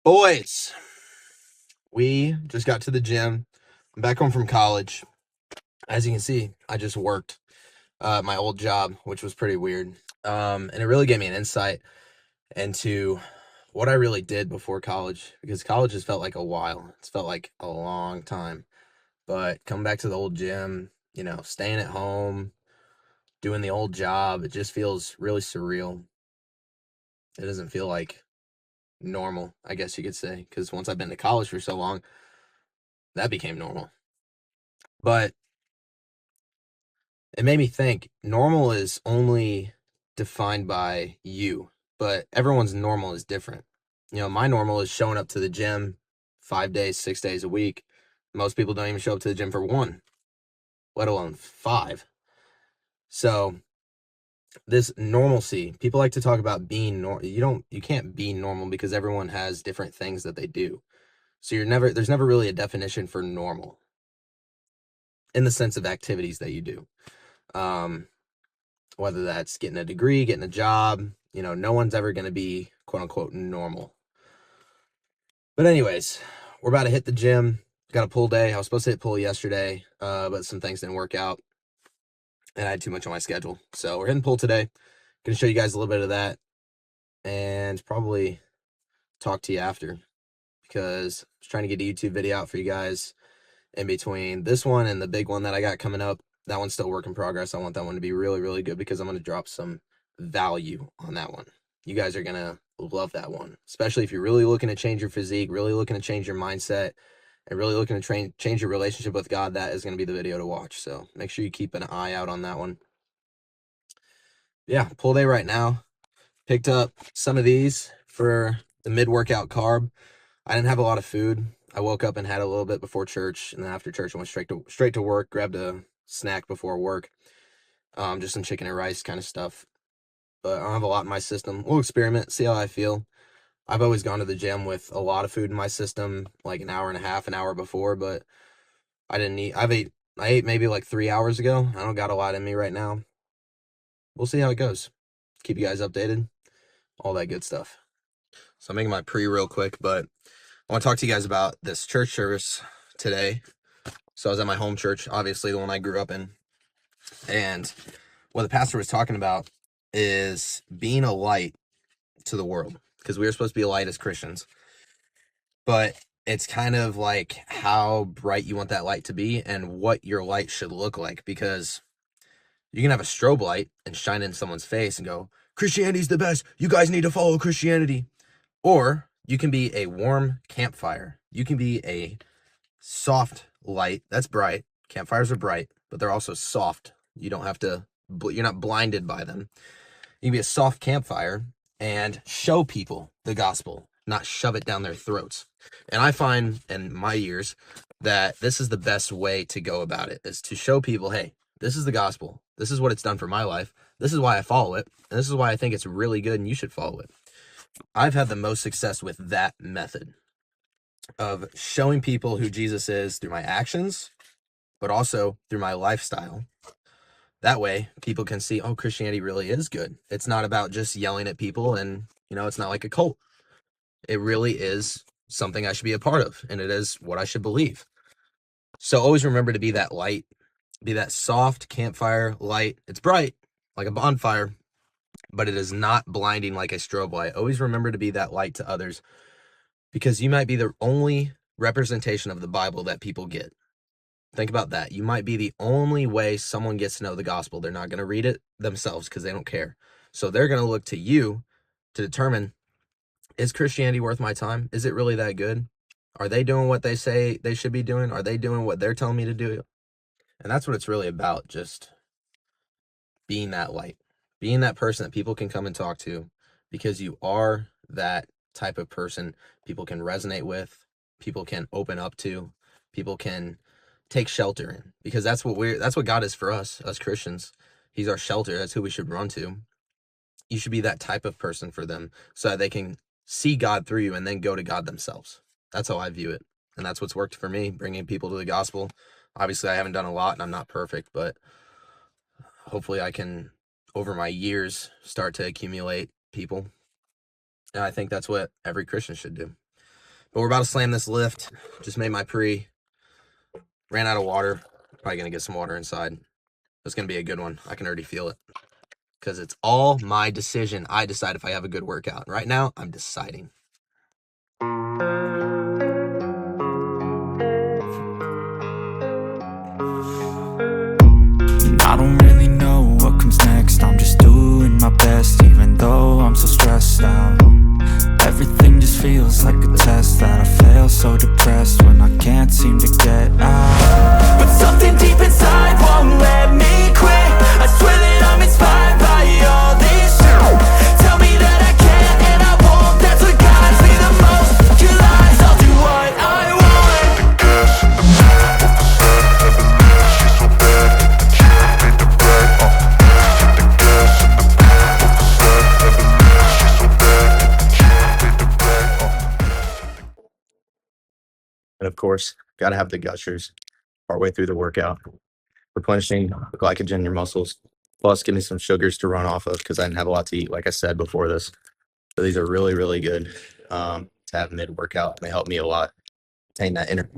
Boys, we just got to the gym. I'm back home from college. As you can see, I just worked my old job, which was pretty weird. And it really gave me an insight into what I really did before college, because college has felt like a while. It's felt like a long time. But coming back to the old gym, staying at home, doing the old job, it just feels really surreal. It doesn't feel like normal, I guess you could say, because once I've been to college for so long, that became normal. But it made me think normal is only defined by you, but everyone's normal is different. My normal is showing up to the gym 5 days, 6 days a week. Most people don't even show up to the gym for one, let alone five. So this normalcy, people like to talk about being normal. You can't be normal because everyone has different things that they do. So there's never really a definition for normal in the sense of activities that you do. Whether that's getting a degree, getting a job, no one's ever going to be quote unquote normal. But anyways, we're about to hit the gym. Got a pull day. I was supposed to hit pull yesterday, but some things didn't work out and I had too much on my schedule. So we're hitting pull today. Gonna show you guys a little bit of that and probably talk to you after, because I was trying to get a YouTube video out for you guys in between this one and the big one that I got coming up. That one's still work in progress. I want that one to be really, really good because I'm going to drop some value on that one. You guys are going to love that one, especially if you're really looking to change your physique, really looking to change your mindset, and really looking to change your relationship with God. That is going to be the video to watch. So make sure you keep an eye out on that one. Yeah, pull day right now. Picked up some of these for the mid-workout carb. I didn't have a lot of food. I woke up and had a little bit before church, and then after church I went straight to work, grabbed a snack before work. Just some chicken and rice kind of stuff. But I don't have a lot in my system. We'll experiment, see how I feel. I've always gone to the gym with a lot of food in my system, like an hour and a half, an hour before, but I didn't eat. I ate maybe like 3 hours ago. I don't got a lot in me right now. We'll see how it goes. Keep you guys updated. All that good stuff. So I'm making my pre real quick, but I want to talk to you guys about this church service today. So I was at my home church, obviously the one I grew up in. And what the pastor was talking about is being a light to the world, because we are supposed to be a light as Christians. But it's kind of like how bright you want that light to be and what your light should look like, because you can have a strobe light and shine in someone's face and go, Christianity's the best. You guys need to follow Christianity. Or you can be a warm campfire. You can be a soft light that's bright. Campfires are bright, but they're also soft. You don't have to, you're not blinded by them. You can be a soft campfire and show people the gospel, not shove it down their throats. And I find in my years that this is the best way to go about it, is to show people, hey, this is the gospel. This is what it's done for my life. This is why I follow it. And this is why I think it's really good and you should follow it. I've had the most success with that method of showing people who Jesus is through my actions, but also through my lifestyle. That way people can see, oh, Christianity really is good. It's not about just yelling at people, and it's not like a cult. It really is something I should be a part of, and it is what I should believe. So always remember to be that light, be that soft campfire light. It's bright like a bonfire, but it is not blinding like a strobe light. Always remember to be that light to others, because you might be the only representation of the Bible that people get. Think about that. You might be the only way someone gets to know the gospel. They're not going to read it themselves because they don't care. So they're going to look to you to determine, is Christianity worth my time? Is it really that good? Are they doing what they say they should be doing? Are they doing what they're telling me to do? And that's what it's really about, just being that light, being that person that people can come and talk to, because you are that type of person people can resonate with, people can open up to, people can take shelter in, because that's what God is for us Christians. He's our shelter. That's who we should run to. You should be that type of person for them, so that they can see God through you and then go to God themselves. That's how I view it. And that's what's worked for me, bringing people to the gospel. Obviously, I haven't done a lot and I'm not perfect, but hopefully I can, over my years, start to accumulate people. And I think that's what every Christian should do. But we're about to slam this lift. Just made my pre. Ran out of water. Probably going to get some water inside. It's going to be a good one. I can already feel it. Because it's all my decision. I decide if I have a good workout. Right now, I'm deciding. I don't really know what comes next. I'm just doing my best, even though I'm so stressed out. Everything just feels like a test that I fail, so depressed when I can't seem to get out. But something deep inside won't let me quit. I swear that I'm inspired by all this shit. Tell me that I can and I won't. That's what guides me the most. Your lies, I'll do what I want. And of course, got to have the gushers partway through the workout, replenishing the glycogen in your muscles, plus getting some sugars to run off of because I didn't have a lot to eat, like I said before this. So these are really, really good to have mid-workout. They help me a lot attain that energy.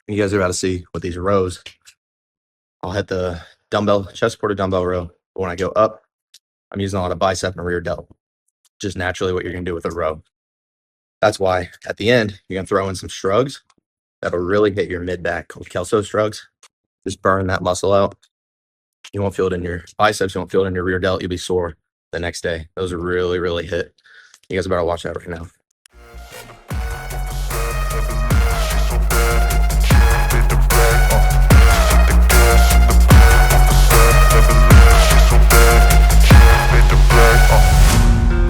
You guys are about to see with these rows. I'll hit the dumbbell, chest supported dumbbell row. But when I go up, I'm using a lot of bicep and rear delt. Just naturally what you're going to do with a row. That's why at the end, you're going to throw in some shrugs that'll really hit your mid-back, called Kelso shrugs. Just burn that muscle out. You won't feel it in your biceps. You won't feel it in your rear delt. You'll be sore the next day. Those are really, really hit. You guys better watch that right now.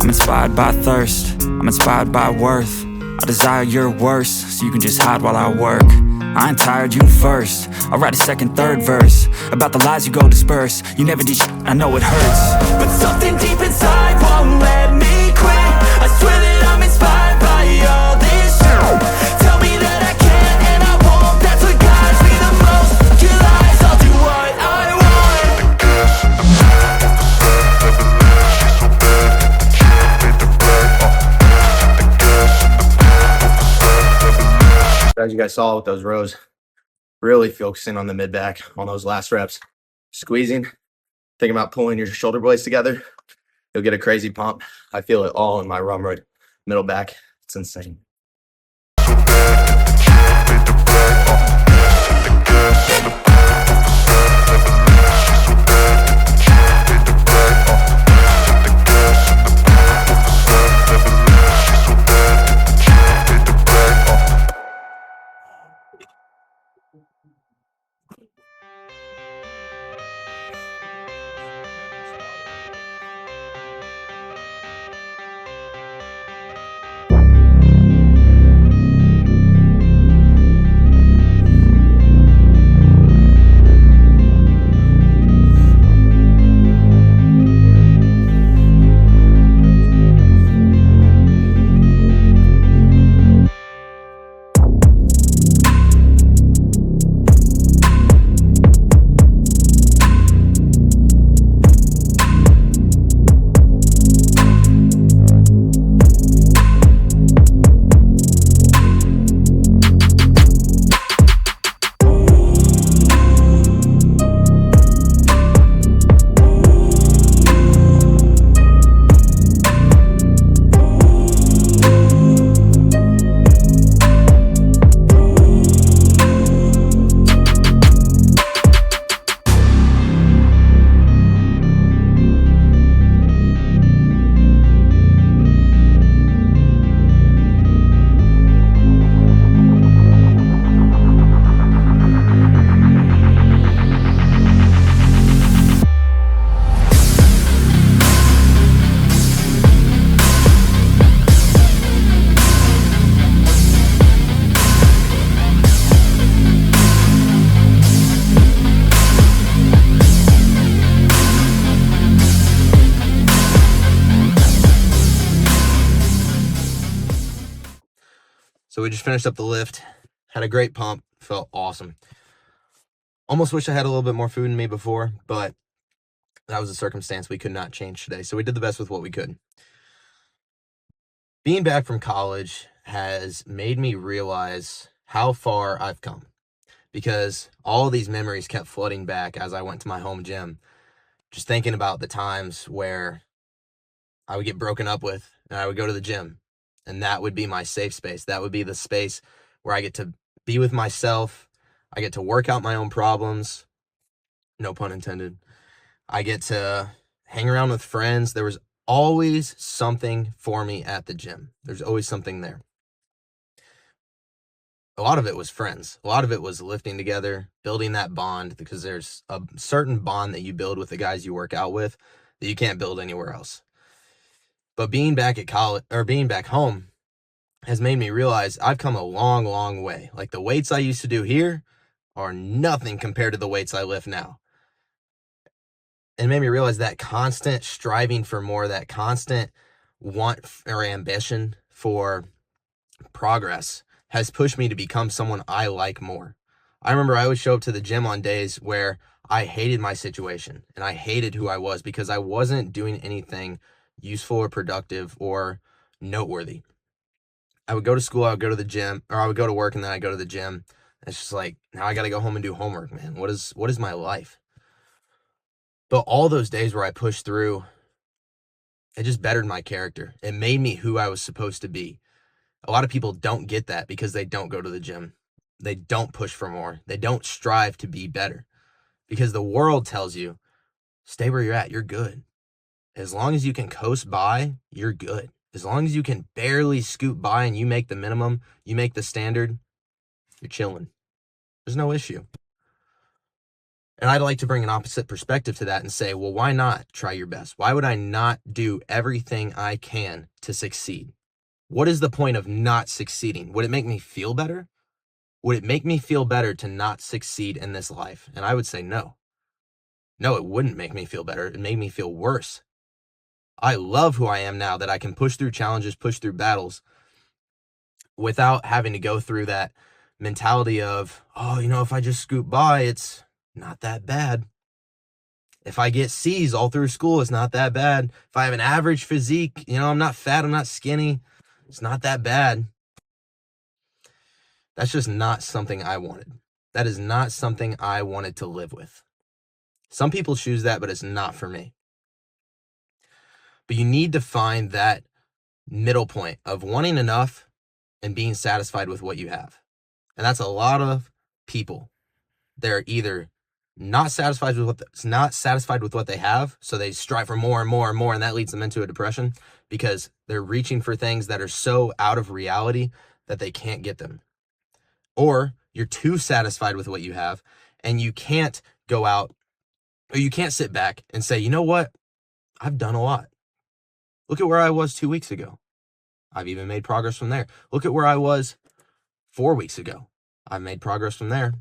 I'm inspired by thirst, I'm inspired by worth. I desire your worst, so you can just hide while I work. I ain't tired, you first. I'll write a second, third verse about the lies you go disperse. You never did shit, I know it hurts. But something deep inside won't let me quit. I swear that I'm inspired by all this shit. Tell me that I can and I won't. That's what guides me the most. Your lies, I'll do what I want. As you guys saw with those rows, really focusing on the mid back on those last reps. Squeezing, thinking about pulling your shoulder blades together. You'll get a crazy pump. I feel it all in my rhomboid middle back. It's insane. So we just finished up the lift, had a great pump, felt awesome. Almost wish I had a little bit more food in me before, but that was a circumstance we could not change today. So we did the best with what we could. Being back from college, has made me realize how far I've come, because all these memories kept flooding back as I went to my home gym, just thinking about the times where I would get broken up with and I would go to the gym, and that would be my safe space. That would be the space where I get to be with myself. I get to work out my own problems. No pun intended. I get to hang around with friends. There was always something for me at the gym. There's always something there. A lot of it was friends. A lot of it was lifting together, building that bond, because there's a certain bond that you build with the guys you work out with that you can't build anywhere else. But being back at college, or being back home, has made me realize I've come a long, long way. Like, the weights I used to do here are nothing compared to the weights I lift now. And it made me realize that constant striving for more, that constant want or ambition for progress has pushed me to become someone I like more. I remember I would show up to the gym on days where I hated my situation and I hated who I was because I wasn't doing anything useful or productive or noteworthy. I would go to school, I would go to the gym, or I would go to work and then I'd go to the gym. It's just like, now I got to go home and do homework, man. What is my life? But all those days where I pushed through, it just bettered my character. It made me who I was supposed to be. A lot of people don't get that because they don't go to the gym. They don't push for more. They don't strive to be better because the world tells you, stay where you're at. You're good. As long as you can coast by, you're good. As long as you can barely scoot by and you make the minimum, you make the standard, you're chilling. There's no issue. And I'd like to bring an opposite perspective to that and say, well, why not try your best? Why would I not do everything I can to succeed? What is the point of not succeeding? Would it make me feel better? Would it make me feel better to not succeed in this life? And I would say no. No, it wouldn't make me feel better. It made me feel worse. I love who I am now, that I can push through challenges, push through battles without having to go through that mentality of, oh, if I just scoot by, it's not that bad. If I get C's all through school, it's not that bad. If I have an average physique, I'm not fat, I'm not skinny, it's not that bad. That's just not something I wanted. That is not something I wanted to live with. Some people choose that, but it's not for me. But you need to find that middle point of wanting enough and being satisfied with what you have. And that's a lot of people. They're either not satisfied with what they have, so they strive for more and more and more, and that leads them into a depression because they're reaching for things that are so out of reality that they can't get them. Or you're too satisfied with what you have and you can't go out, or you can't sit back and say, you know what? I've done a lot. Look at where I was 2 weeks ago. I've even made progress from there. Look at where I was 4 weeks ago. I've made progress from there.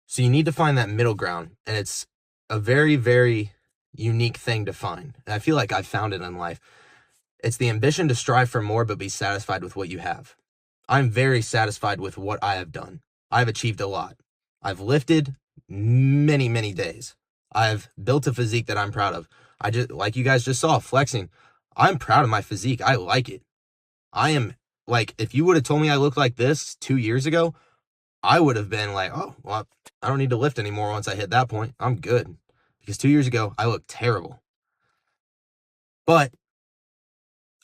So you need to find that middle ground, and it's a very, very unique thing to find. And I feel like I've found it in life. It's the ambition to strive for more, but be satisfied with what you have. I'm very satisfied with what I have done. I've achieved a lot. I've lifted many, many days. I've built a physique that I'm proud of. I just, like you guys just saw, flexing. I'm proud of my physique. I like it. I am, like, if you would have told me I looked like this 2 years ago, I would have been like, oh, well, I don't need to lift anymore once I hit that point. I'm good. Because 2 years ago, I looked terrible. But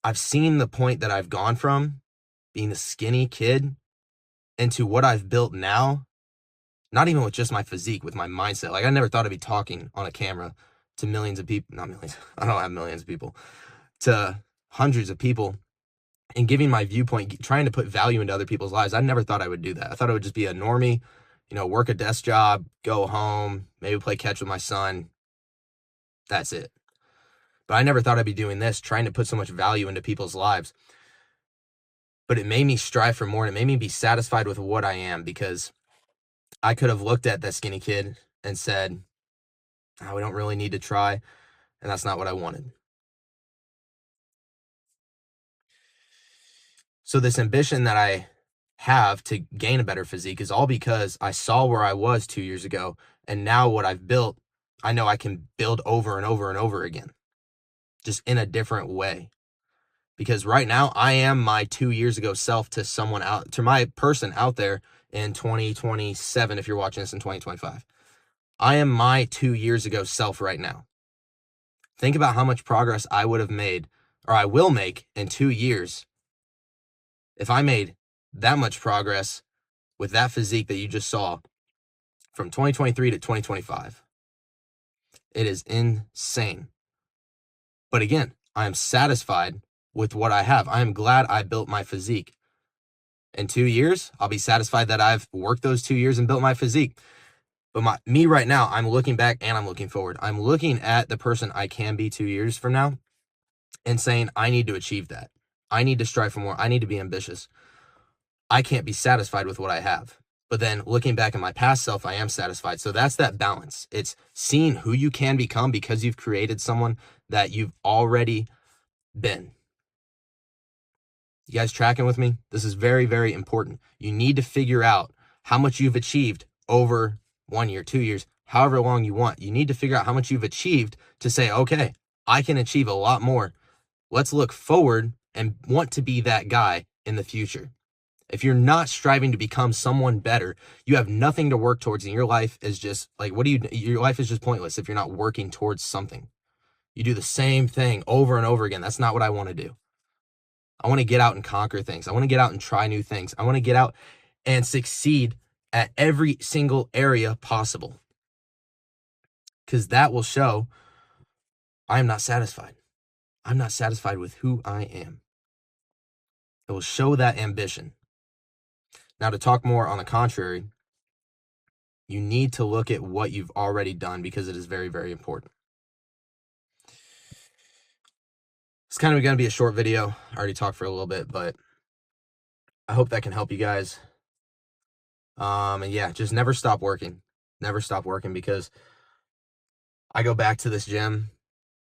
I've seen the point that I've gone from being a skinny kid into what I've built now, not even with just my physique, with my mindset. Like, I never thought I'd be talking on a camera to millions of people, not millions, I don't have millions of people, to hundreds of people, and giving my viewpoint, trying to put value into other people's lives. I never thought I would do that. I thought I would just be a normie, work a desk job, go home, maybe play catch with my son. That's it. But I never thought I'd be doing this, trying to put so much value into people's lives. But it made me strive for more, and it made me be satisfied with what I am, because I could have looked at that skinny kid and said, oh, we don't really need to try, and that's not what I wanted. So this ambition that I have to gain a better physique is all because I saw where I was 2 years ago, and now what I've built, I know I can build over and over and over again, just in a different way. Because right now I am my 2 years ago self to someone out, to my person out there in 2027, if you're watching this in 2025. I am my 2 years ago self right now. Think about how much progress I would have made, or I will make in 2 years, if I made that much progress with that physique that you just saw from 2023 to 2025. It is insane. But again, I am satisfied with what I have. I am glad I built my physique. In 2 years, I'll be satisfied that I've worked those 2 years and built my physique. But me right now, I'm looking back and I'm looking forward. I'm looking at the person I can be 2 years from now and saying, I need to achieve that. I need to strive for more. I need to be ambitious. I can't be satisfied with what I have. But then looking back at my past self, I am satisfied. So that's that balance. It's seeing who you can become because you've created someone that you've already been. You guys tracking with me? This is very, very important. You need to figure out how much you've achieved over 1 year, 2 years, however long you want. You need to figure out how much you've achieved to say, okay, I can achieve a lot more. Let's look forward and want to be that guy in the future. If you're not striving to become someone better, you have nothing to work towards, and your life is just like, your life is just pointless if you're not working towards something. You do the same thing over and over again. That's not what I want to do. I want to get out and conquer things. I want to get out and try new things. I want to get out and succeed at every single area possible, because that will show I am not satisfied. I'm not satisfied with who I am. It will show that ambition. Now, to talk more on the contrary, you need to look at what you've already done, because it is very, very important. It's kind of going to be a short video. I already talked for a little bit, but I hope that can help you guys. And yeah, just never stop working. Never stop working, because I go back to this gym,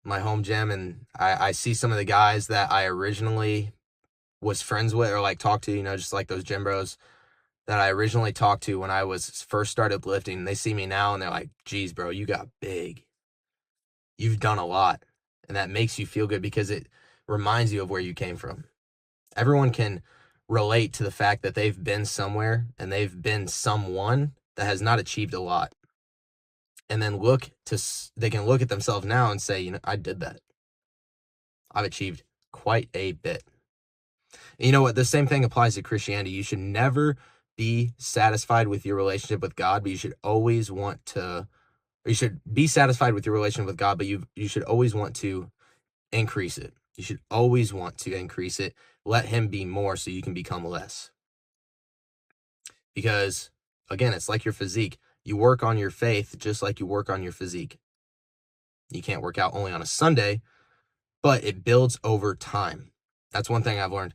my home gym, and I see some of the guys that I originally was friends with or like talked to, you know, just like those gym bros that I originally talked to when I was first started lifting. They see me now and they're like, geez, bro, you got big. You've done a lot. And that makes you feel good because it reminds you of where you came from. Everyone can relate to the fact that they've been somewhere and they've been someone that has not achieved a lot. And then they can look at themselves now and say, you know, I did that. I've achieved quite a bit. And you know what? The same thing applies to Christianity. You should never be satisfied with your relationship with God, but you should always want to, or you should be satisfied with your relationship with God, but you should always want to increase it. You should always want to increase it. Let him be more so you can become less. Because again, it's like your physique. You work on your faith just like you work on your physique. You can't work out only on a Sunday, but it builds over time. That's one thing I've learned.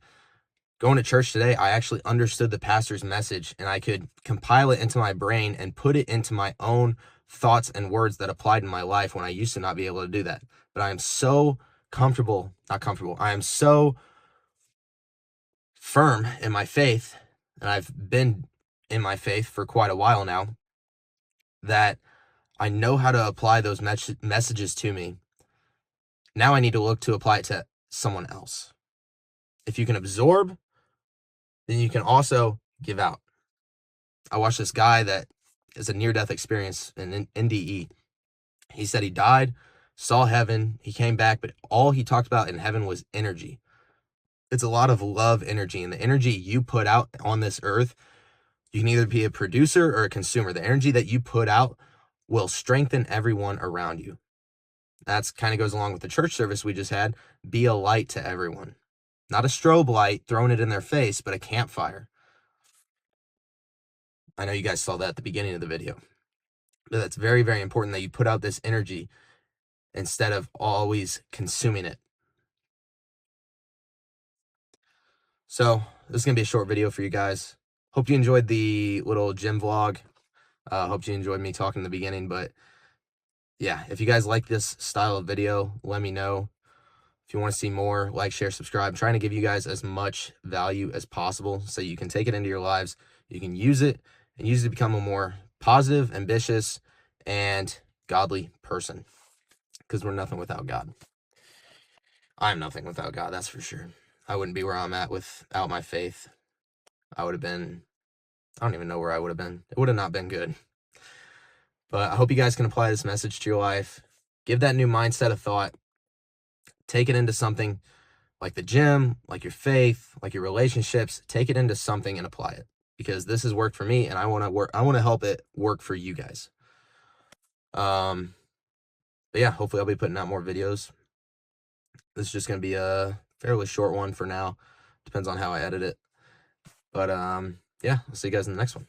Going to church today, I actually understood the pastor's message and I could compile it into my brain and put it into my own thoughts and words that applied in my life when I used to not be able to do that. But I am so I am so firm in my faith, and I've been in my faith for quite a while now, that I know how to apply those messages to me. Now I need to look to apply it to someone else. If you can absorb, then you can also give out. I watched this guy that is a near-death experience in NDE. He said he died, saw heaven, he came back, but all he talked about in heaven was energy. It's a lot of love energy, and the energy you put out on this earth, you can either be a producer or a consumer. The energy that you put out will strengthen everyone around you. That's kind of goes along with the church service we just had. Be a light to everyone. Not a strobe light throwing it in their face, but a campfire. I know you guys saw that at the beginning of the video. But that's very, very important that you put out this energy instead of always consuming it. So this is going to be a short video for you guys. Hope you enjoyed the little gym vlog. Hope you enjoyed me talking in the beginning. But yeah, if you guys like this style of video, let me know. If you want to see more, like, share, subscribe. I'm trying to give you guys as much value as possible so you can take it into your lives. You can use it and use it to become a more positive, ambitious, and godly person. Because we're nothing without God. I'm nothing without God, that's for sure. I wouldn't be where I'm at without my faith. I would have been, I don't even know where I would have been. It would have not been good. But I hope you guys can apply this message to your life. Give that new mindset a thought. Take it into something like the gym, like your faith, like your relationships. Take it into something and apply it, because this has worked for me, and I want to help it work for you guys. But yeah, hopefully I'll be putting out more videos. This is just going to be a fairly short one for now. Depends on how I edit it. But yeah, I'll see you guys in the next one.